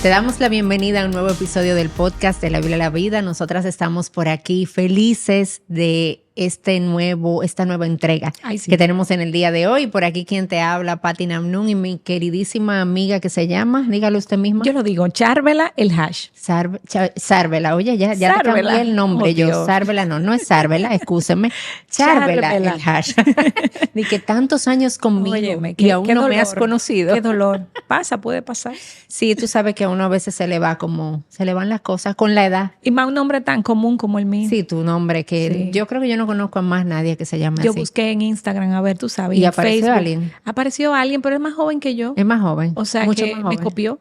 Te damos la bienvenida a un nuevo episodio del podcast de La Biblia a la Vida. Nosotras estamos por aquí felices de esta nueva entrega que tenemos en el día de hoy. Por aquí quien te habla, Patti Namnun, y mi queridísima amiga que se llama, dígalo usted misma. Yo lo digo, Charvela el Hash. Sárvela, oye, ya te cambié el nombre. Sárvela, no es Sárvela, excúseme. Charvela el Hash. Ni que tantos años conmigo. Óyeme, y aún no me has conocido. Qué dolor. Puede pasar. Sí, tú sabes que a uno a veces se le van las cosas con la edad. Y más un nombre tan común como el mío. Sí, tu nombre, que yo creo que yo no conozco a más nadie que se llame así. Yo busqué en Instagram, a ver, tú sabes. ¿Y en apareció Facebook. alguien? Apareció alguien, pero es más joven que yo. Es más joven. O sea, mucho que más joven. me copió.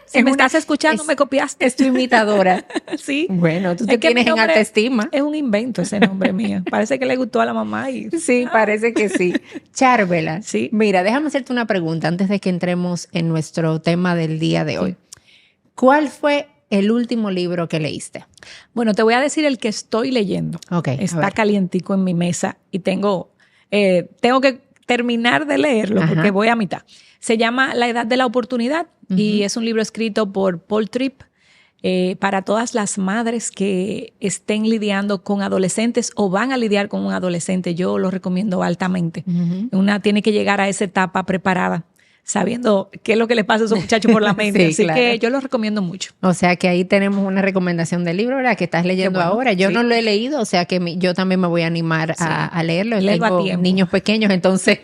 Si me estás escuchando, me copiaste. Es tu imitadora. Sí. Bueno, tú te tienes en alta estima. Es un invento ese nombre mío. Parece que le gustó a la mamá. Sí, parece que sí. Charvela. Sí. Mira, déjame hacerte una pregunta antes de que entremos en nuestro tema del día de hoy. ¿Cuál fue el último libro que leíste? Bueno, te voy a decir el que estoy leyendo. Okay, está calientico en mi mesa y tengo que terminar de leerlo porque voy a mitad. Se llama La Edad de la Oportunidad y es un libro escrito por Paul Tripp para todas las madres que estén lidiando con adolescentes o van a lidiar con un adolescente. Yo lo recomiendo altamente. Una tiene que llegar a esa etapa preparada, sabiendo qué es lo que le pasa a esos muchachos por la mente. Sí, así claro. que yo lo recomiendo mucho. O sea que ahí tenemos una recomendación del libro, ¿verdad? Que estás leyendo ahora. Yo no lo he leído, o sea que yo también me voy a animar a leerlo. Tengo niños pequeños, entonces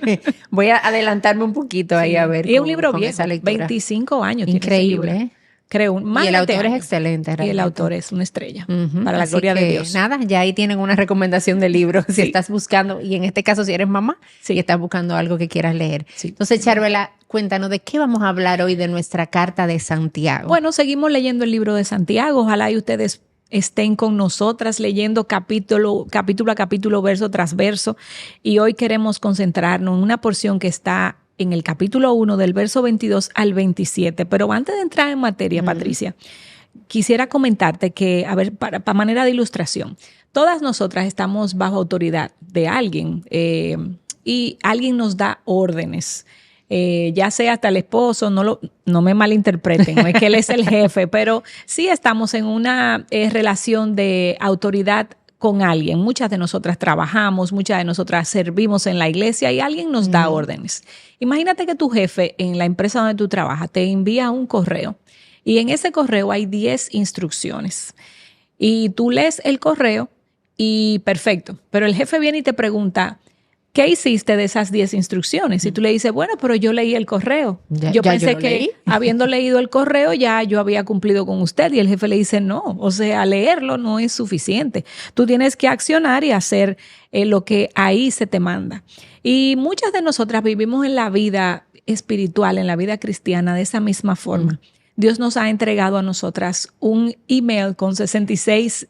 voy a adelantarme un poquito ahí a ver. Y es un libro viejo, esa lectura. 25 años. Increíble, ¿eh? Creo, más y el autor años. es excelente. Realmente. Y el autor es una estrella, para la gloria de Dios. Nada, ya ahí tienen una recomendación de libro si estás buscando, y en este caso si eres mamá y estás buscando algo que quieras leer. Sí. Entonces, Charvela, cuéntanos, ¿de qué vamos a hablar hoy de nuestra carta de Santiago? Bueno, seguimos leyendo el libro de Santiago. Ojalá y ustedes estén con nosotras leyendo capítulo a capítulo, verso tras verso. Y hoy queremos concentrarnos en una porción que está en el capítulo 1 del verso 22 al 27. Pero antes de entrar en materia, Patricia, quisiera comentarte que, a ver, para manera de ilustración, todas nosotras estamos bajo autoridad de alguien y alguien nos da órdenes. Ya sea hasta el esposo, no me malinterpreten, no es que él es el jefe, pero sí estamos en una relación de autoridad con alguien. Muchas de nosotras trabajamos, muchas de nosotras servimos en la iglesia y alguien nos da órdenes. Imagínate que tu jefe en la empresa donde tú trabajas te envía un correo y en ese correo hay 10 instrucciones y tú lees el correo y perfecto, pero el jefe viene y te pregunta, ¿qué hiciste de esas 10 instrucciones? Y tú le dices, bueno, pero yo leí el correo. Yo pensé que habiendo leído el correo ya yo había cumplido con usted. Y el jefe le dice, no, o sea, leerlo no es suficiente. Tú tienes que accionar y hacer lo que ahí se te manda. Y muchas de nosotras vivimos en la vida espiritual, en la vida cristiana de esa misma forma. Dios nos ha entregado a nosotras un email con 66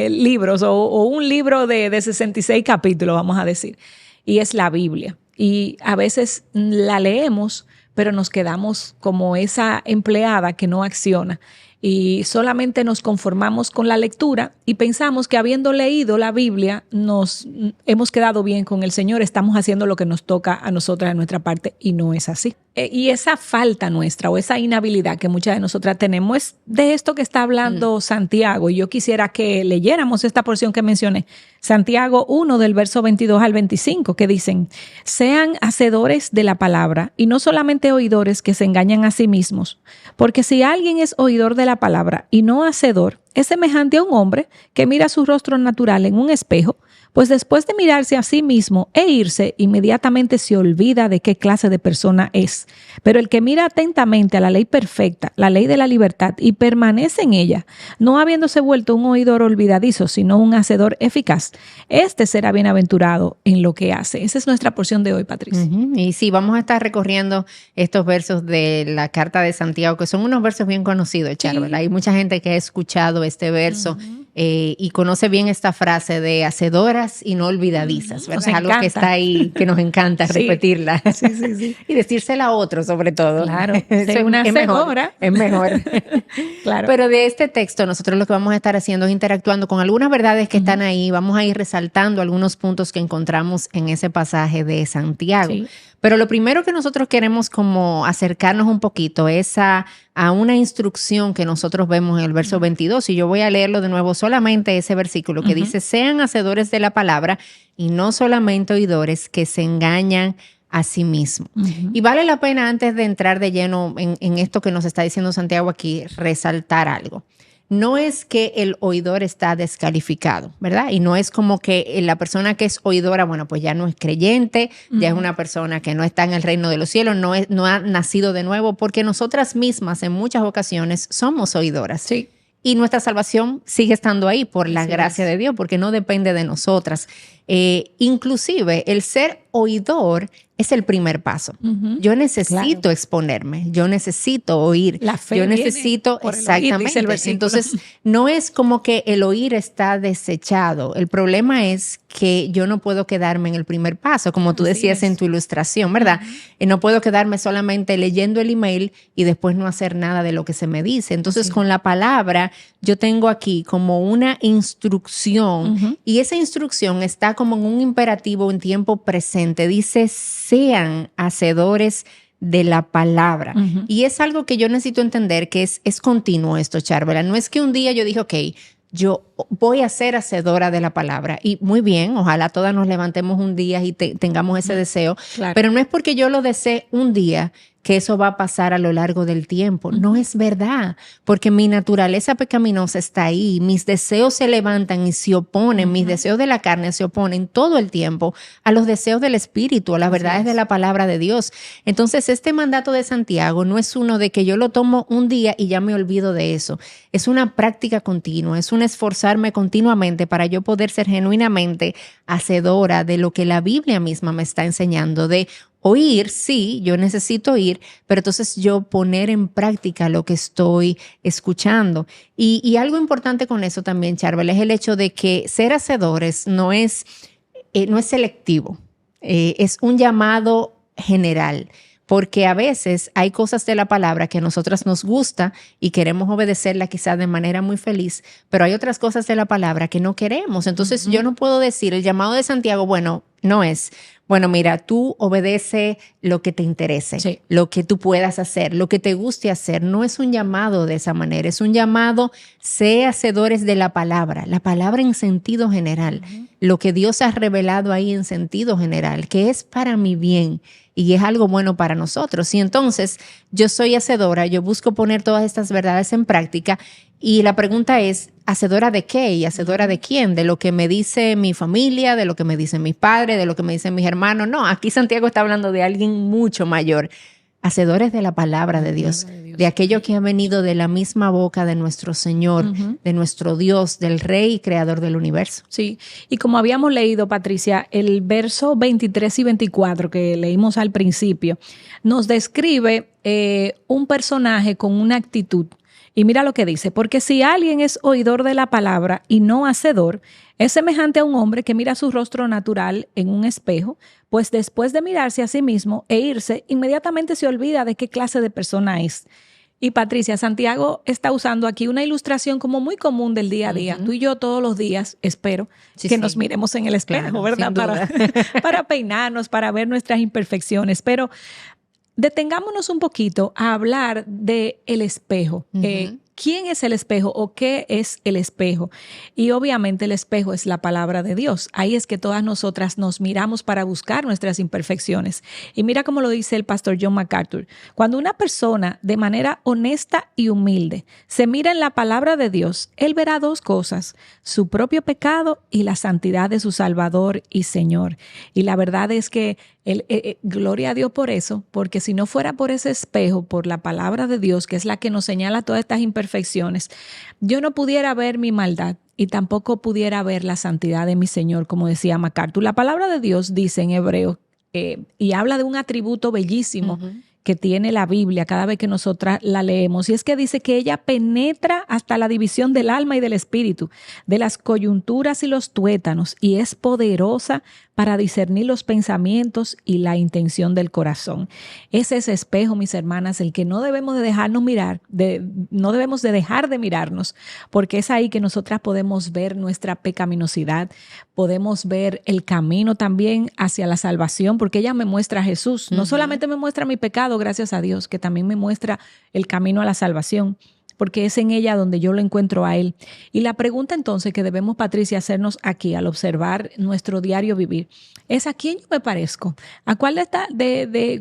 libros o un libro de 66 capítulos, vamos a decir. Y es la Biblia. Y a veces la leemos, pero nos quedamos como esa empleada que no acciona. Y solamente nos conformamos con la lectura y pensamos que habiendo leído la Biblia nos hemos quedado bien con el Señor, estamos haciendo lo que nos toca a nosotras de nuestra parte y no es así. Y esa falta nuestra o esa inhabilidad que muchas de nosotras tenemos es de esto que está hablando Santiago. Y yo quisiera que leyéramos esta porción que mencioné, Santiago 1 del verso 22 al 25, que dicen, sean hacedores de la palabra y no solamente oidores que se engañan a sí mismos, porque si alguien es oidor de la palabra y no hacedor, es semejante a un hombre que mira su rostro natural en un espejo, pues después de mirarse a sí mismo e irse, inmediatamente se olvida de qué clase de persona es. Pero el que mira atentamente a la ley perfecta, la ley de la libertad, y permanece en ella, no habiéndose vuelto un oidor olvidadizo, sino un hacedor eficaz, este será bienaventurado en lo que hace. Esa es nuestra porción de hoy, Patricia. Y sí, vamos a estar recorriendo estos versos de la carta de Santiago, que son unos versos bien conocidos, Charvela. Hay mucha gente que ha escuchado este verso y conoce bien esta frase de hacedoras y no olvidadizas, ¿verdad? Algo que está ahí, que nos encanta repetirla. Sí. Y decírsela a otros, sobre todo. Claro, ser una hacedora. Es mejor. Claro. Pero de este texto, nosotros lo que vamos a estar haciendo es interactuando con algunas verdades que están ahí. Vamos a ir resaltando algunos puntos que encontramos en ese pasaje de Santiago. Sí. Pero lo primero que nosotros queremos como acercarnos un poquito es a una instrucción que nosotros vemos en el verso 22, y yo voy a leerlo de nuevo, solamente ese versículo que dice: sean hacedores de la palabra y no solamente oidores que se engañan a sí mismos. Y vale la pena, antes de entrar de lleno en esto que nos está diciendo Santiago aquí, resaltar algo. No es que el oidor está descalificado, ¿verdad? Y no es como que la persona que es oidora, bueno, pues ya no es creyente, ya es una persona que no está en el reino de los cielos, no ha nacido de nuevo, porque nosotras mismas en muchas ocasiones somos oidoras. Sí. Y nuestra salvación sigue estando ahí por la gracia de Dios, porque no depende de nosotras. Inclusive el ser oidor es el primer paso. Yo necesito exponerme, yo necesito oír, la fe yo necesito por exactamente. Oír, dice el versículo. Entonces, no es como que el oír está desechado. El problema es que yo no puedo quedarme en el primer paso, como tú decías en tu ilustración, ¿verdad? No puedo quedarme solamente leyendo el email y después no hacer nada de lo que se me dice. Entonces, con la palabra, yo tengo aquí como una instrucción, y esa instrucción está como en un imperativo en tiempo presente. Dice: sean hacedores de la palabra. Y es algo que yo necesito entender, que es continuo esto, Charvela. No es que un día yo dije, ok, yo voy a ser hacedora de la palabra. Y muy bien, ojalá todas nos levantemos un día y tengamos ese deseo. Claro. Pero no es porque yo lo desee un día que eso va a pasar a lo largo del tiempo. No es verdad, porque mi naturaleza pecaminosa está ahí, mis deseos se levantan y se oponen, mis deseos de la carne se oponen todo el tiempo a los deseos del Espíritu, a las verdades de la palabra de Dios. Entonces, este mandato de Santiago no es uno de que yo lo tomo un día y ya me olvido de eso. Es una práctica continua, es un esforzarme continuamente para yo poder ser genuinamente hacedora de lo que la Biblia misma me está enseñando, de oír, sí, yo necesito oír, pero entonces yo poner en práctica lo que estoy escuchando. Y algo importante con eso también, Charvel, es el hecho de que ser hacedores no es selectivo, es un llamado general. Porque a veces hay cosas de la palabra que a nosotras nos gusta y queremos obedecerla quizás de manera muy feliz, pero hay otras cosas de la palabra que no queremos. Entonces yo no puedo decir, el llamado de Santiago, bueno, no es, bueno, mira, tú obedece lo que te interese, lo que tú puedas hacer, lo que te guste hacer. No es un llamado de esa manera, es un llamado, sé hacedores de la palabra en sentido general, lo que Dios ha revelado ahí en sentido general, que es para mi bien y es algo bueno para nosotros. Y entonces yo soy hacedora, yo busco poner todas estas verdades en práctica, y la pregunta es, ¿hacedora de qué y hacedora de quién? ¿De lo que me dice mi familia, de lo que me dicen mis padres, de lo que me dicen mis hermanos? No, aquí Santiago está hablando de alguien mucho mayor. Hacedores de la palabra de Dios, de aquello que ha venido de la misma boca de nuestro Señor, de nuestro Dios, del Rey y Creador del universo. Sí, y como habíamos leído, Patricia, el verso 23 y 24 que leímos al principio, nos describe un personaje con una actitud. Y mira lo que dice: porque si alguien es oidor de la palabra y no hacedor, es semejante a un hombre que mira su rostro natural en un espejo, pues después de mirarse a sí mismo e irse, inmediatamente se olvida de qué clase de persona es. Y Patricia, Santiago está usando aquí una ilustración como muy común del día a día. Tú y yo todos los días, espero, que nos miremos en el espejo, ¿verdad? Para peinarnos, para ver nuestras imperfecciones. Pero detengámonos un poquito a hablar de el espejo. ¿Quién es el espejo o qué es el espejo? Y obviamente el espejo es la palabra de Dios. Ahí es que todas nosotras nos miramos para buscar nuestras imperfecciones. Y mira cómo lo dice el pastor John MacArthur. Cuando una persona de manera honesta y humilde se mira en la palabra de Dios, él verá dos cosas: su propio pecado y la santidad de su Salvador y Señor. Y la verdad es que gloria a Dios por eso, porque si no fuera por ese espejo, por la palabra de Dios, que es la que nos señala todas estas imperfecciones, yo no pudiera ver mi maldad y tampoco pudiera ver la santidad de mi Señor, como decía MacArthur. La palabra de Dios dice en Hebreo, y habla de un atributo bellísimo que tiene la Biblia cada vez que nosotras la leemos, y es que dice que ella penetra hasta la división del alma y del espíritu, de las coyunturas y los tuétanos, y es poderosa para discernir los pensamientos y la intención del corazón. Es ese espejo, mis hermanas, el que no debemos de dejarnos mirar, no debemos de dejar de mirarnos, porque es ahí que nosotras podemos ver nuestra pecaminosidad, podemos ver el camino también hacia la salvación, porque ella me muestra a Jesús. No solamente me muestra mi pecado, gracias a Dios, que también me muestra el camino a la salvación, porque es en ella donde yo lo encuentro a Él. Y la pregunta entonces que debemos, Patricia, hacernos aquí al observar nuestro diario vivir es: ¿a quién yo me parezco? ¿A cuál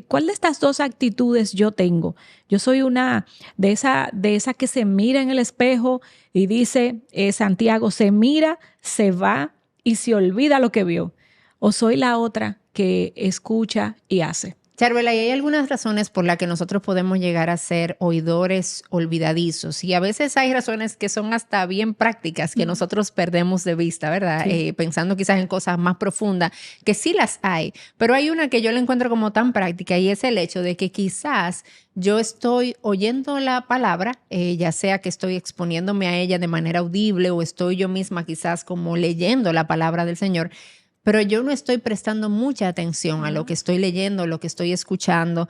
cuál de estas dos actitudes yo tengo? Yo soy una de esa que se mira en el espejo y dice, Santiago, se mira, se va y se olvida lo que vio. ¿O soy la otra que escucha y hace? Charbela, y hay algunas razones por las que nosotros podemos llegar a ser oidores olvidadizos, y a veces hay razones que son hasta bien prácticas que nosotros perdemos de vista, ¿verdad? Sí. Pensando quizás en cosas más profundas, que sí las hay, pero hay una que yo la encuentro como tan práctica, y es el hecho de que quizás yo estoy oyendo la palabra, ya sea que estoy exponiéndome a ella de manera audible o estoy yo misma quizás como leyendo la palabra del Señor, pero yo no estoy prestando mucha atención a lo que estoy leyendo, lo que estoy escuchando,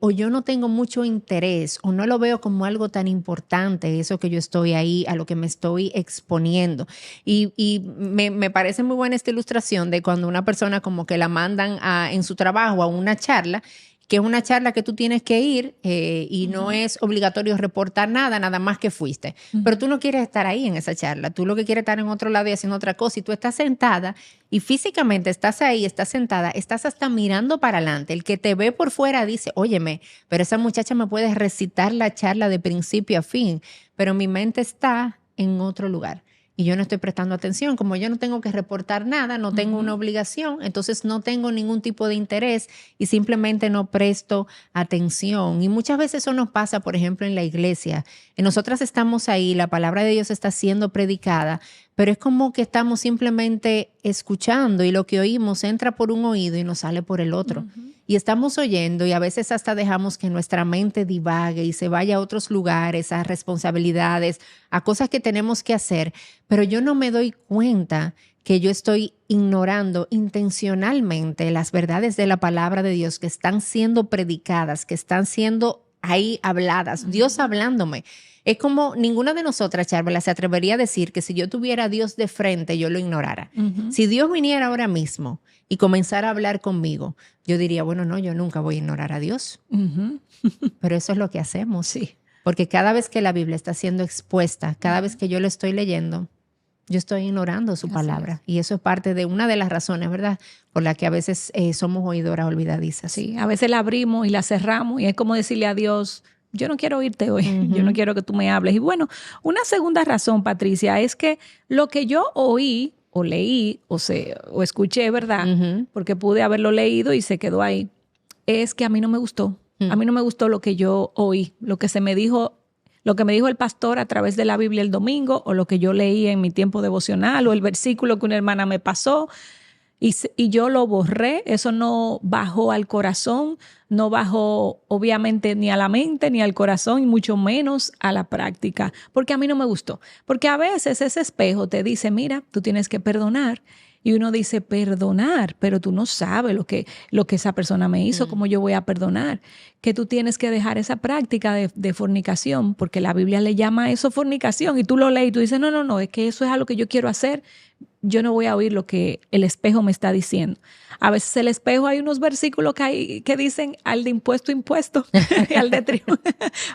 o yo no tengo mucho interés, o no lo veo como algo tan importante, eso que yo estoy ahí, a lo que me estoy exponiendo. Y me parece muy buena esta ilustración de cuando una persona como que la mandan en su trabajo a una charla, que es una charla que tú tienes que ir y no es obligatorio reportar nada más que fuiste. Pero tú no quieres estar ahí en esa charla. Tú lo que quieres es estar en otro lado y haciendo otra cosa. Y tú estás sentada y físicamente estás ahí, estás sentada, estás hasta mirando para adelante. El que te ve por fuera dice, óyeme, pero esa muchacha me puede recitar la charla de principio a fin. Pero mi mente está en otro lugar. Y yo no estoy prestando atención. Como yo no tengo que reportar nada, no tengo una obligación, entonces no tengo ningún tipo de interés y simplemente no presto atención. Y muchas veces eso nos pasa, por ejemplo, en la iglesia. Nosotras estamos ahí, la palabra de Dios está siendo predicada, pero es como que estamos simplemente escuchando y lo que oímos entra por un oído y nos sale por el otro. Y estamos oyendo y a veces hasta dejamos que nuestra mente divague y se vaya a otros lugares, a responsabilidades, a cosas que tenemos que hacer, pero yo no me doy cuenta que yo estoy ignorando intencionalmente las verdades de la palabra de Dios que están siendo predicadas, que están siendo ahí habladas, Dios hablándome. Es como ninguna de nosotras, Charbela, se atrevería a decir que si yo tuviera a Dios de frente, yo lo ignorara. Si Dios viniera ahora mismo y comenzara a hablar conmigo, yo diría, bueno, no, yo nunca voy a ignorar a Dios. Pero eso es lo que hacemos. Sí. Porque cada vez que la Biblia está siendo expuesta, cada vez que yo lo estoy leyendo, yo estoy ignorando su palabra. Y eso es parte de una de las razones, ¿verdad?, por la que a veces somos oidoras olvidadizas. Sí, a veces la abrimos y la cerramos y es como decirle a Dios, yo no quiero oírte hoy, yo no quiero que tú me hables. Y bueno, una segunda razón, Patricia, es que lo que yo oí o leí o escuché, ¿verdad?, porque pude haberlo leído y se quedó ahí, es que a mí no me gustó. A mí no me gustó lo que yo oí, lo que me dijo el pastor a través de la Biblia el domingo, o lo que yo leí en mi tiempo devocional, o el versículo que una hermana me pasó, y yo lo borré. Eso no bajó al corazón, no bajó obviamente ni a la mente ni al corazón, y mucho menos a la práctica, porque a mí no me gustó. Porque a veces ese espejo te dice, mira, tú tienes que perdonar. Y uno dice, perdonar, pero tú no sabes lo que esa persona me hizo, cómo yo voy a perdonar. Que tú tienes que dejar esa práctica de fornicación, porque la Biblia le llama a eso fornicación, y tú lo lees y tú dices, no, es que eso es algo que yo quiero hacer. Yo no voy a oír lo que el espejo me está diciendo. A veces el espejo, hay unos versículos que dicen, al de impuesto, al de tribu,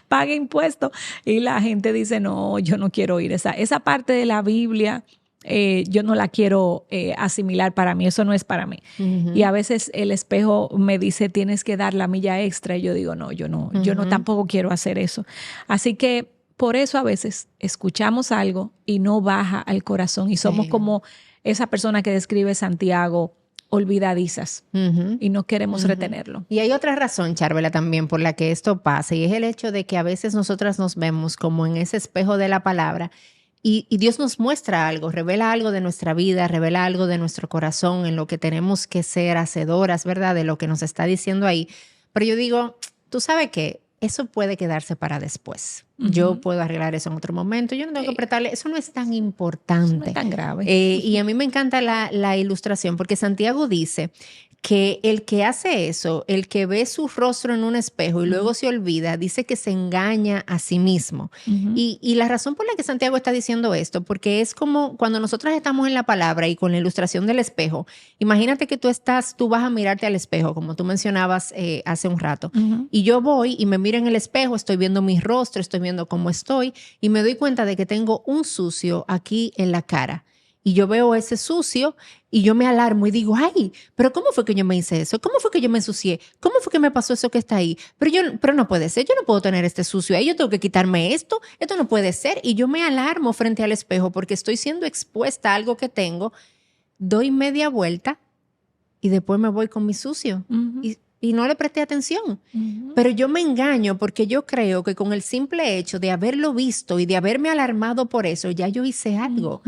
pague impuesto. Y la gente dice, no, yo no quiero oír esa parte de la Biblia. Yo no la quiero asimilar para mí, eso no es para mí. Y a veces el espejo me dice, tienes que dar la milla extra, y yo digo, no, yo no tampoco quiero hacer eso. Así que por eso a veces escuchamos algo y no baja al corazón, y somos como esa persona que describe Santiago, olvidadizas, y no queremos retenerlo. Y hay otra razón, Charbela, también por la que esto pasa, y es el hecho de que a veces nosotras nos vemos como en ese espejo de la palabra. Y Dios nos muestra algo, revela algo de nuestra vida, revela algo de nuestro corazón, en lo que tenemos que ser hacedoras, ¿verdad?, de lo que nos está diciendo ahí. Pero yo digo, tú sabes que eso puede quedarse para después. Yo puedo arreglar eso en otro momento. Yo no tengo que prestarle. Eso no es tan importante. Eso no es tan grave. Y a mí me encanta la ilustración porque Santiago dice que el que hace eso, el que ve su rostro en un espejo y luego se olvida, dice que se engaña a sí mismo. Y la razón por la que Santiago está diciendo esto, porque es como cuando nosotros estamos en la palabra y con la ilustración del espejo, imagínate que tú vas a mirarte al espejo, como tú mencionabas hace un rato, y yo voy y me miro en el espejo, estoy viendo mi rostro, estoy viendo cómo estoy y me doy cuenta de que tengo un sucio aquí en la cara. Y yo veo ese sucio y yo me alarmo y digo, ay, pero ¿cómo fue que yo me hice eso? ¿Cómo fue que yo me ensucié? ¿Cómo fue que me pasó eso que está ahí? Pero no puede ser, yo no puedo tener este sucio ahí, yo tengo que quitarme esto no puede ser. Y yo me alarmo frente al espejo porque estoy siendo expuesta a algo que tengo, doy media vuelta y después me voy con mi sucio. Y no le presté atención. Pero yo me engaño porque yo creo que con el simple hecho de haberlo visto y de haberme alarmado por eso, ya yo hice algo.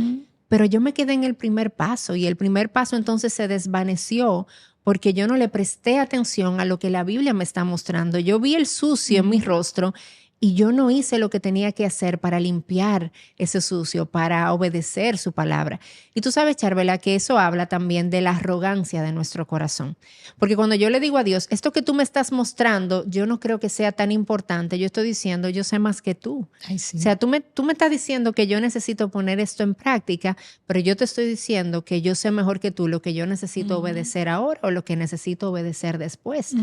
Pero yo me quedé en el primer paso y el primer paso entonces se desvaneció porque yo no le presté atención a lo que la Biblia me está mostrando. Yo vi el sucio en mi rostro y yo no hice lo que tenía que hacer para limpiar ese sucio, para obedecer su palabra. Y tú sabes, Charvela, que eso habla también de la arrogancia de nuestro corazón. Porque cuando yo le digo a Dios, esto que tú me estás mostrando, yo no creo que sea tan importante. Yo estoy diciendo, yo sé más que tú. Ay, sí. O sea, tú me estás diciendo que yo necesito poner esto en práctica, pero yo te estoy diciendo que yo sé mejor que tú lo que yo necesito obedecer ahora o lo que necesito obedecer después.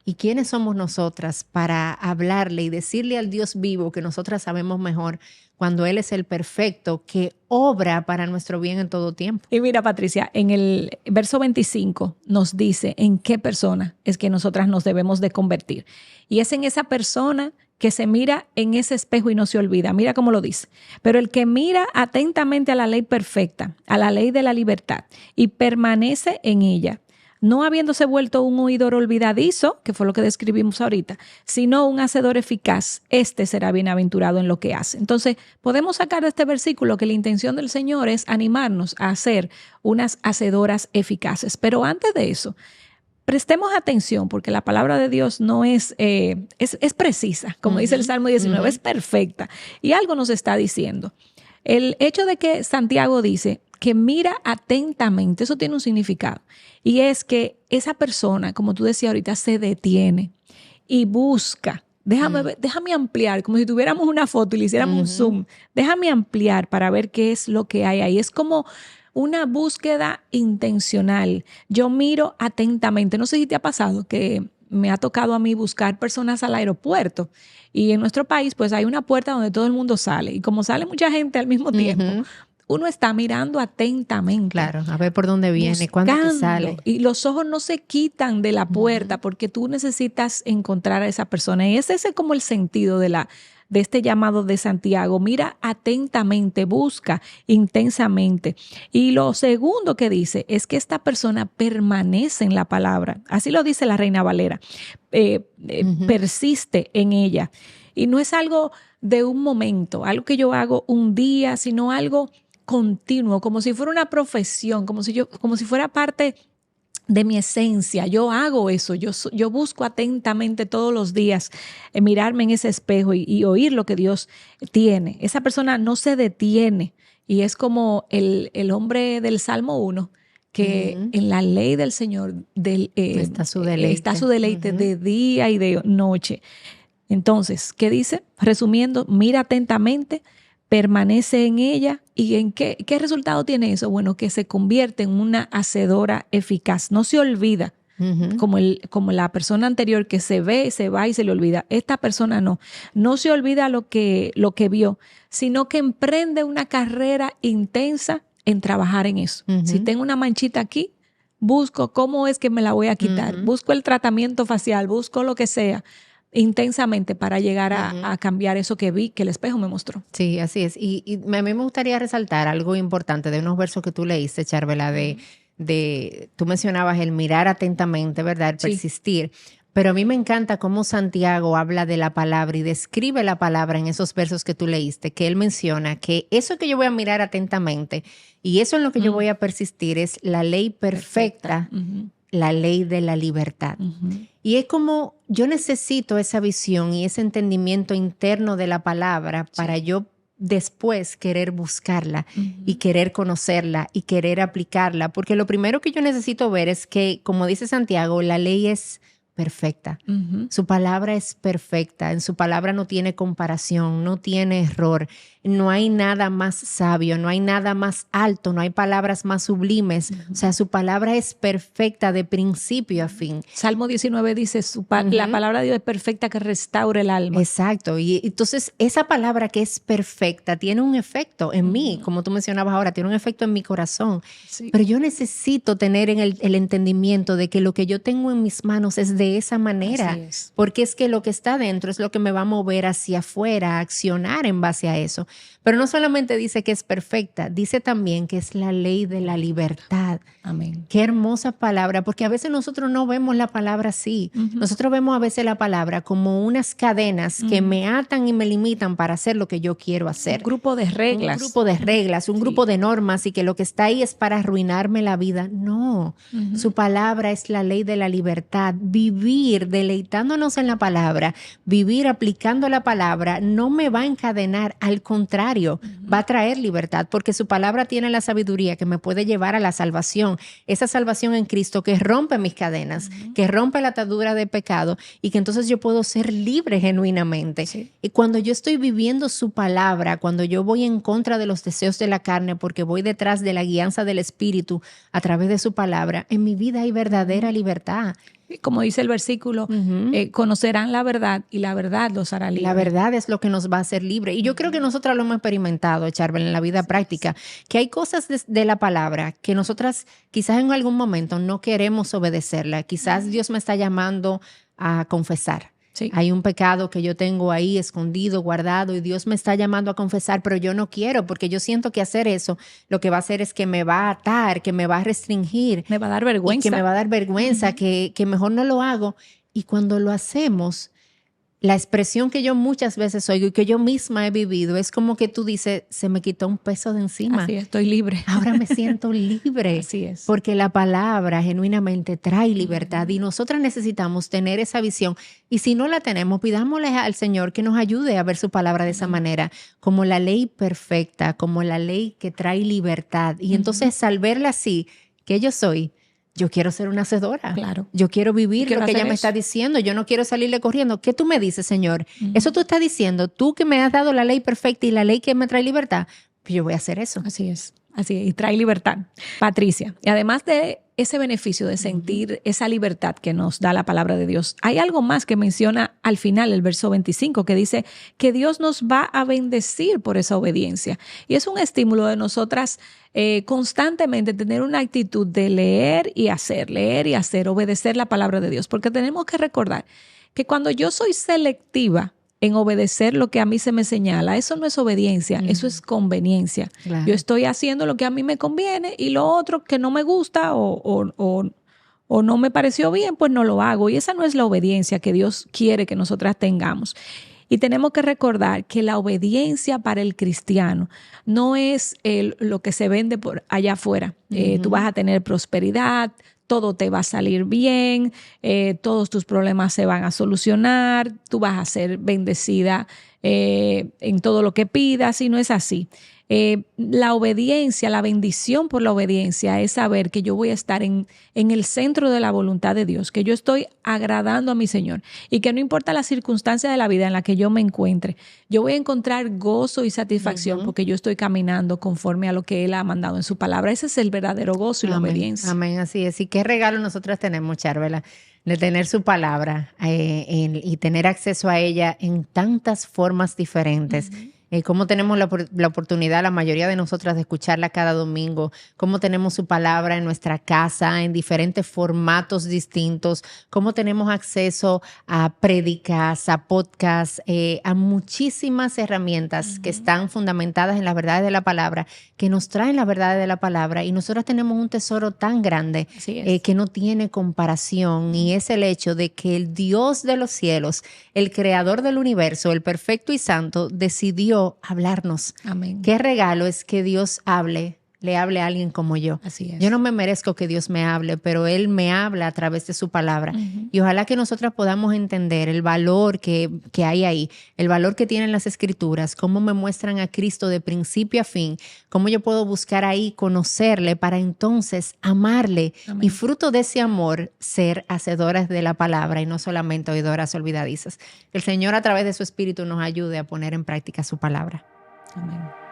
¿Y quiénes somos nosotras para hablarle y decirle al Dios vivo que nosotras sabemos mejor cuando Él es el perfecto que obra para nuestro bien en todo tiempo? Y mira, Patricia, en el verso 25 nos dice en qué persona es que nosotras nos debemos de convertir. Y es en esa persona que se mira en ese espejo y no se olvida. Mira cómo lo dice. Pero el que mira atentamente a la ley perfecta, a la ley de la libertad, y permanece en ella, no habiéndose vuelto un oidor olvidadizo, que fue lo que describimos ahorita, sino un hacedor eficaz, este será bienaventurado en lo que hace. Entonces, podemos sacar de este versículo que la intención del Señor es animarnos a ser unas hacedoras eficaces. Pero antes de eso, prestemos atención porque la palabra de Dios no es precisa, como dice el Salmo 19, es perfecta. Y algo nos está diciendo. El hecho de que Santiago dice que mira atentamente, eso tiene un significado. Y es que esa persona, como tú decías ahorita, se detiene y busca. Déjame ampliar, como si tuviéramos una foto y le hiciéramos un zoom. Déjame ampliar para ver qué es lo que hay ahí. Es como una búsqueda intencional. Yo miro atentamente. No sé si te ha pasado que me ha tocado a mí buscar personas al aeropuerto. Y en nuestro país, pues hay una puerta donde todo el mundo sale. Y como sale mucha gente al mismo tiempo, uno está mirando atentamente. Claro, a ver por dónde viene, cuándo te sale. Y los ojos no se quitan de la puerta porque tú necesitas encontrar a esa persona. Y ese es como el sentido de este llamado de Santiago. Mira atentamente, busca intensamente. Y lo segundo que dice es que esta persona permanece en la palabra. Así lo dice la Reina Valera. Persiste en ella. Y no es algo de un momento, algo que yo hago un día, sino algo continuo, como si fuera una profesión, como si fuera parte de mi esencia. Yo hago eso, yo busco atentamente todos los días mirarme en ese espejo y oír lo que Dios tiene. Esa persona no se detiene y es como el hombre del Salmo 1, que en la ley del Señor está su deleite, de día y de noche. Entonces, ¿qué dice? Resumiendo, mira atentamente, permanece en ella. ¿Y en qué resultado tiene eso? Bueno, que se convierte en una hacedora eficaz. No se olvida, como la persona anterior que se ve, se va y se le olvida. Esta persona no se olvida lo que vio, sino que emprende una carrera intensa en trabajar en eso. Si tengo una manchita aquí, busco cómo es que me la voy a quitar. Busco el tratamiento facial, busco lo que sea, intensamente para llegar a cambiar eso que vi, que el espejo me mostró. Sí, así es. Y a mí me gustaría resaltar algo importante de unos versos que tú leíste, Charvela, tú mencionabas el mirar atentamente, ¿verdad? El persistir. Sí. Pero a mí me encanta cómo Santiago habla de la palabra y describe la palabra en esos versos que tú leíste, que él menciona que eso que yo voy a mirar atentamente y eso en lo que yo voy a persistir es la ley perfecta la ley de la libertad. Y es como yo necesito esa visión y ese entendimiento interno de la palabra para yo después querer buscarla y querer conocerla y querer aplicarla. Porque lo primero que yo necesito ver es que, como dice Santiago, la ley es perfecta. Su palabra es perfecta. En su palabra no tiene comparación, no tiene error. No hay nada más sabio, no hay nada más alto, no hay palabras más sublimes. O sea, su palabra es perfecta de principio a fin. Salmo 19 dice, la palabra de Dios es perfecta que restaure el alma. Exacto. Y entonces esa palabra que es perfecta tiene un efecto en mí, como tú mencionabas ahora, tiene un efecto en mi corazón. Sí. Pero yo necesito tener el entendimiento de que lo que yo tengo en mis manos es de esa manera. Porque es que lo que está dentro es lo que me va a mover hacia afuera, a accionar en base a eso. Pero no solamente dice que es perfecta, dice también que es la ley de la libertad. Amén. Qué hermosa palabra, porque a veces nosotros no vemos la palabra así. Nosotros vemos a veces la palabra como unas cadenas que me atan y me limitan para hacer lo que yo quiero hacer. Un grupo de reglas. Un grupo de reglas, un grupo de normas y que lo que está ahí es para arruinarme la vida. No, su palabra es la ley de la libertad. Vivir deleitándonos en la palabra, vivir aplicando la palabra no me va a encadenar, al contrario, va a traer libertad porque su palabra tiene la sabiduría que me puede llevar a la salvación. Esa salvación en Cristo que rompe mis cadenas, que rompe la atadura de pecado y que entonces yo puedo ser libre genuinamente. Sí. Y cuando yo estoy viviendo su palabra, cuando yo voy en contra de los deseos de la carne porque voy detrás de la guianza del Espíritu a través de su palabra, en mi vida hay verdadera libertad. Como dice el versículo, conocerán la verdad y la verdad los hará libres. La verdad es lo que nos va a hacer libre. Y yo creo que nosotras lo hemos experimentado, Charbel, en la vida práctica, que hay cosas de la palabra que nosotras quizás en algún momento no queremos obedecerla. Quizás Dios me está llamando a confesar. Sí. Hay un pecado que yo tengo ahí escondido, guardado, y Dios me está llamando a confesar, pero yo no quiero porque yo siento que hacer eso lo que va a hacer es que me va a atar, que me va a restringir. Me va a dar vergüenza. Que me va a dar vergüenza, que mejor no lo hago. Y cuando lo hacemos, la expresión que yo muchas veces oigo y que yo misma he vivido es como que tú dices, se me quitó un peso de encima. Así es, estoy libre. Ahora me siento libre. Así es. Porque la palabra genuinamente trae libertad y nosotras necesitamos tener esa visión. Y si no la tenemos, pidámosle al Señor que nos ayude a ver su palabra de esa manera, como la ley perfecta, como la ley que trae libertad. Y entonces al verla así, que yo soy, yo quiero ser una hacedora. Claro. Yo quiero vivir lo que ella me está diciendo. Yo no quiero salirle corriendo. ¿Qué tú me dices, Señor? Eso tú estás diciendo. Tú que me has dado la ley perfecta y la ley que me trae libertad, pues yo voy a hacer eso. Así es. Así es. Y trae libertad. Patricia, y además de ese beneficio de sentir esa libertad que nos da la palabra de Dios, hay algo más que menciona al final, el verso 25, que dice que Dios nos va a bendecir por esa obediencia. Y es un estímulo de nosotras constantemente tener una actitud de leer y hacer, obedecer la palabra de Dios. Porque tenemos que recordar que cuando yo soy selectiva en obedecer lo que a mí se me señala, eso no es obediencia, eso es conveniencia. Claro. Yo estoy haciendo lo que a mí me conviene y lo otro que no me gusta o no me pareció bien, pues no lo hago. Y esa no es la obediencia que Dios quiere que nosotras tengamos. Y tenemos que recordar que la obediencia para el cristiano no es lo que se vende por allá afuera. Tú vas a tener prosperidad, todo te va a salir bien, todos tus problemas se van a solucionar, tú vas a ser bendecida en todo lo que pidas, y no es así. La obediencia, la bendición por la obediencia es saber que yo voy a estar en el centro de la voluntad de Dios, que yo estoy agradando a mi Señor y que no importa la circunstancia de la vida en la que yo me encuentre, yo voy a encontrar gozo y satisfacción porque yo estoy caminando conforme a lo que Él ha mandado en su palabra. Ese es el verdadero gozo y la obediencia. Amén, así es. Y qué regalo nosotras tenemos, Charvela, de tener su palabra y tener acceso a ella en tantas formas diferentes. Cómo tenemos la oportunidad, la mayoría de nosotras, de escucharla cada domingo, cómo tenemos su palabra en nuestra casa, en diferentes formatos distintos, cómo tenemos acceso a prédicas, a podcasts, a muchísimas herramientas que están fundamentadas en las verdades de la palabra, que nos traen las verdades de la palabra, y nosotros tenemos un tesoro tan grande que no tiene comparación, y es el hecho de que el Dios de los cielos, el creador del universo, el perfecto y santo, decidió hablarnos. Amén. Qué regalo es que Dios hable le hable a alguien como yo. Así es. Yo no me merezco que Dios me hable, pero Él me habla a través de su palabra. Y ojalá que nosotras podamos entender el valor que hay ahí, el valor que tienen las Escrituras, cómo me muestran a Cristo de principio a fin, cómo yo puedo buscar ahí, conocerle para entonces amarle. Amén. Y fruto de ese amor, ser hacedoras de la palabra y no solamente oidoras olvidadizas. Que el Señor a través de su Espíritu nos ayude a poner en práctica su palabra. Amén.